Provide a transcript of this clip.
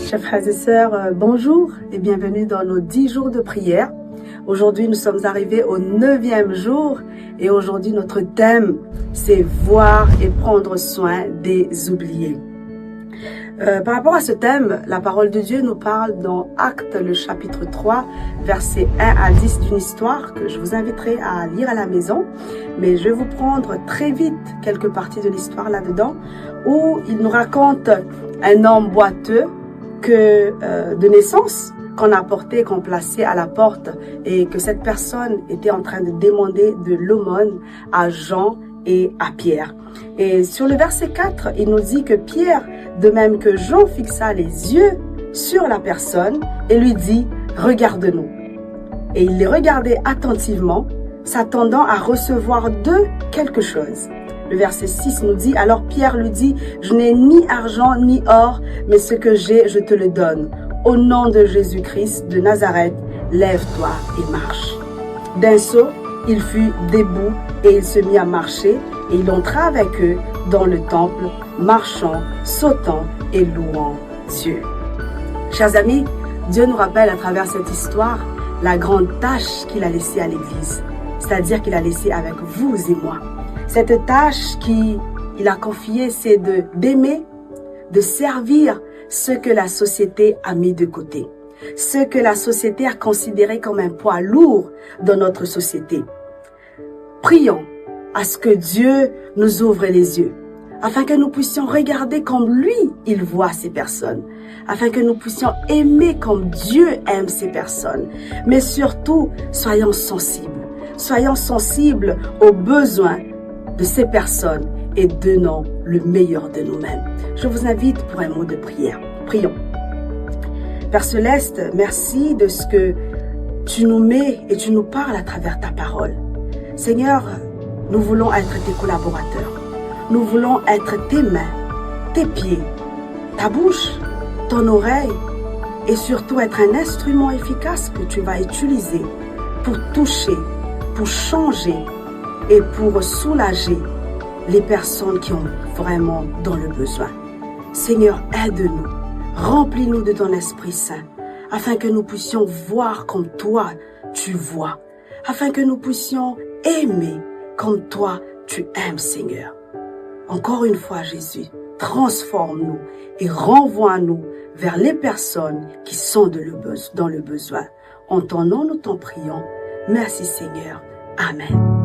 Chers frères et sœurs, bonjour et bienvenue dans nos 10 jours de prière. Aujourd'hui, nous sommes arrivés au 9e jour et aujourd'hui, notre thème, c'est voir et prendre soin des oubliés. Par rapport à ce thème, la parole de Dieu nous parle dans Actes, le chapitre 3, versets 1 à 10 d'une histoire que je vous inviterai à lire à la maison. Mais je vais vous prendre très vite quelques parties de l'histoire là-dedans où il nous raconte un homme boiteux de naissance qu'on a apporté, qu'on plaçait à la porte et que cette personne était en train de demander de l'aumône à Jean et à Pierre. Et sur le verset 4, il nous dit que Pierre, de même que Jean, fixa les yeux sur la personne et lui dit « Regarde-nous ». Et il les regardait attentivement, s'attendant à recevoir d'eux quelque chose. Le verset 6 nous dit « Alors Pierre lui dit « Je n'ai ni argent ni or, mais ce que j'ai, je te le donne. Au nom de Jésus-Christ de Nazareth, lève-toi et marche. » D'un saut, il fut debout et il se mit à marcher et il entra avec eux dans le temple, marchant, sautant et louant Dieu. Chers amis, Dieu nous rappelle à travers cette histoire la grande tâche qu'il a laissée à l'Église, c'est-à-dire qu'il a laissée avec vous et moi. Cette tâche qu'il a confiée, c'est d'aimer, de servir ce que la société a mis de côté, ce que la société a considéré comme un poids lourd dans notre société. Prions à ce que Dieu nous ouvre les yeux, afin que nous puissions regarder comme lui, il voit ces personnes, afin que nous puissions aimer comme Dieu aime ces personnes. Mais surtout, soyons sensibles aux besoins de ces personnes et donnons le meilleur de nous-mêmes. Je vous invite pour un mot de prière. Prions. Père Céleste, merci de ce que tu nous mets et tu nous parles à travers ta parole. Seigneur, nous voulons être tes collaborateurs. Nous voulons être tes mains, tes pieds, ta bouche, ton oreille et surtout être un instrument efficace que tu vas utiliser pour toucher, pour changer et pour soulager les personnes qui ont vraiment dans le besoin. Seigneur, aide-nous, remplis-nous de ton Esprit Saint, afin que nous puissions voir comme toi tu vois, afin que nous puissions aimer comme toi tu aimes, Seigneur. Encore une fois, Jésus, transforme-nous et renvoie-nous vers les personnes qui sont dans le besoin. En ton nom, nous t'en prions. Merci, Seigneur. Amen.